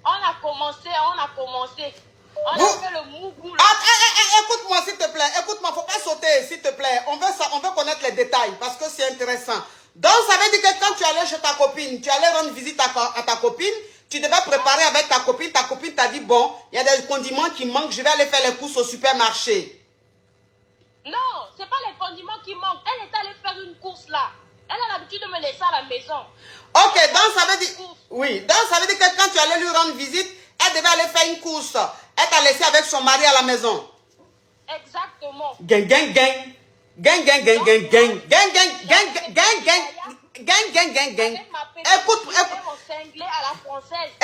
On a commencé. On a fait le mougou. Écoute-moi, s'il te plaît. Écoute-moi, faut pas sauter, s'il te plaît. On veut connaître les détails parce que c'est intéressant. Donc, ça veut dire que quand tu allais chez ta copine, tu allais rendre visite à ta copine, tu devais préparer avec ta copine t'a dit, bon, il y a des condiments qui manquent, je vais aller faire les courses au supermarché. Non, c'est pas les condiments qui manquent. Elle est allée faire une course là. Elle a l'habitude de me laisser à la maison. Ok, donc ça veut dire... Oui, donc ça veut dire que quand tu allais lui rendre visite, elle devait aller faire une course. Elle t'a laissé avec son mari à la maison. Exactement. Gang, gang, gang. Gang, gang, gang, gang, gang. Gang, gang, gang, gang, gang. Gang, gang, gang, gang.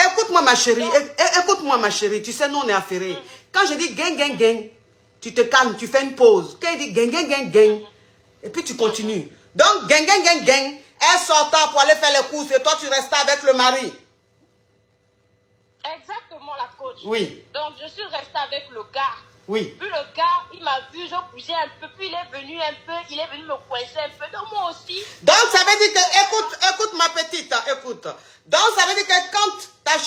Écoute-moi, ma chérie. Écoute-moi, ma chérie. Tu sais, nous, on est affairés. Quand je dis gang, gang, gang, tu te calmes, tu fais une pause. Quand il dit gang, gang, gang, gang, et puis tu continues. Donc, gang, gang, gang, gang, elle sortait pour aller faire les courses et toi, tu restais avec le mari. Exactement, la coach. Oui. Donc, je suis restée avec le gars. Oui. Puis le gars, il m'a vu, je bougeais un peu, puis il est venu me coincer un peu. Donc, moi aussi. Donc, ça veut dire que, écoute ma petite, écoute. Donc, ça veut dire que quand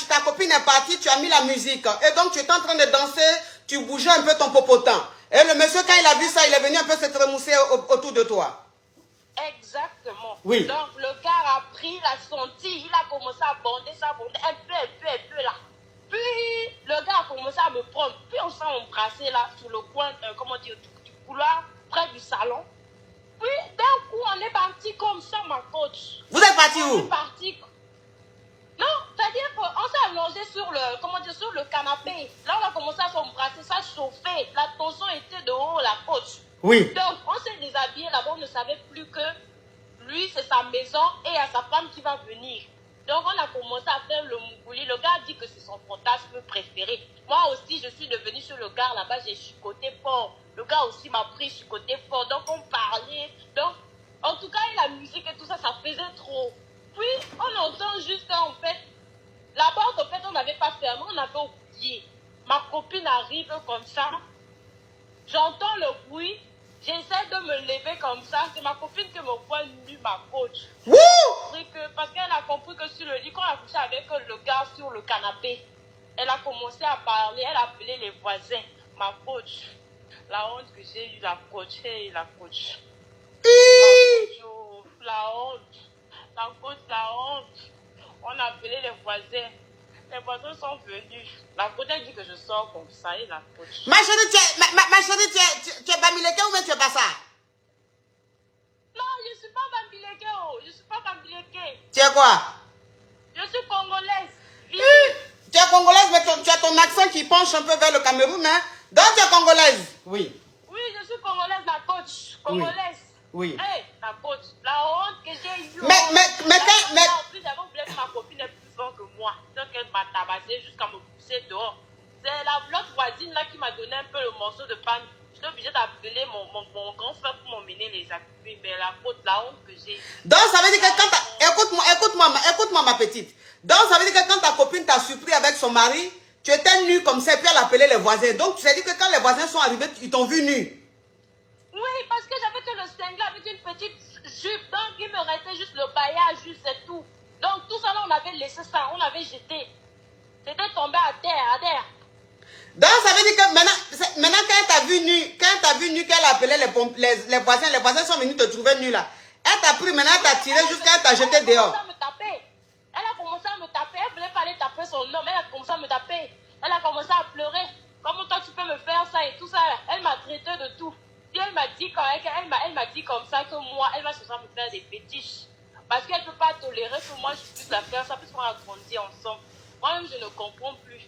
ta copine est partie, tu as mis la musique. Et donc, tu étais en train de danser, tu bougeais un peu ton popotin. Et le monsieur, quand il a vu ça, il est venu un peu se tremousser autour de toi. Exactement. Oui. Donc, le gars a pris, il a senti, il a commencé à bonder, un peu là. Puis, le gars a commencé à me prendre. Puis, on s'est embrassé là, sur le coin, du couloir, près du salon. Puis, d'un coup, on est parti comme ça, ma coach. Vous êtes parti où? On est parti. Non, c'est-à-dire qu'on s'est allongé sur le canapé. Là, on a commencé à s'embrasser, ça chauffait. La tension était de haut, la coach. Oui. Donc, on s'est déshabillé là-bas, on ne savait plus que lui, c'est sa maison et il y a sa femme qui va venir. Donc, on a commencé à faire le mougouli. Le gars a dit que c'est son fantasme préféré. Moi aussi, je suis devenue sur le gars là-bas, j'ai chicoté fort. Le gars aussi m'a pris chicoté fort. Donc, on parlait. Donc, en tout cas, la musique et tout ça, ça faisait trop. Puis, on entend juste en fait, la porte, en fait, on n'avait pas fermé, on avait oublié. Ma copine arrive comme ça. J'entends le bruit. J'essaie de me lever comme ça. C'est ma copine qui me voit nue, ma coach. Parce qu'elle a compris que sur le lit, quand elle a couché avec le gars sur le canapé, elle a commencé à parler, elle a appelé les voisins. Ma coach, la honte que j'ai eue, la coach, hey, la coach. La honte, la honte. On a appelé les voisins. Les voisins sont venus. La coach a dit que je sors comme ça et la coach. Ma chérie, tu es Bamileke ou bien tu es pas ça? Non, je ne suis pas Bambileke. Je ne suis pas Bambileke. Tu es quoi? Je suis congolaise. Tu es congolaise, mais tu as ton accent qui penche un peu vers le Cameroun, hein? Donc tu es congolaise? Oui. Oui, je suis congolaise, la coach. Congolaise. Oui. Hey, la coach. La honte que j'ai eue. Mais En plus, j'avais oublié que ma copine est plus forte que moi. Donc elle m'a tabassé jusqu'à me pousser dehors. C'est l'autre voisine là qui m'a donné un peu le morceau de pain. J'étais obligée d'appeler mon grand frère pour m'emmener les accueillir. Mais la honte que j'ai. Donc ça veut dire que quand écoute-moi ma petite. Donc ça veut dire que quand ta copine t'a surpris avec son mari, tu étais nue comme ça et puis elle appelait les voisins. Donc tu t'es dit que quand les voisins sont arrivés, ils t'ont vu nue. Oui, parce que j'avais que le cinglet avec une petite jupe. Donc il me restait juste le baillage, juste c'est tout. Donc tout ça là, on avait laissé ça, on avait jeté. C'était tombé à terre. Donc ça veut dire que maintenant quand elle t'a vu nu, qu'elle appelait les voisins sont venus te trouver nu là. Elle t'a pris, maintenant elle t'a tiré jusqu'à elle t'a jeté dehors. Elle a commencé à me taper, elle voulait pas aller taper son homme, elle a commencé à me taper. Elle a commencé à pleurer. Comment toi tu peux me faire ça et tout ça? Elle m'a traité de tout. Puis elle m'a dit comme ça que moi, elle va se faire me faire des fétiches. Parce qu'elle ne peut pas tolérer que moi je puisse la faire ça, puisqu'on a grandi ensemble. Moi-même, je ne comprends plus.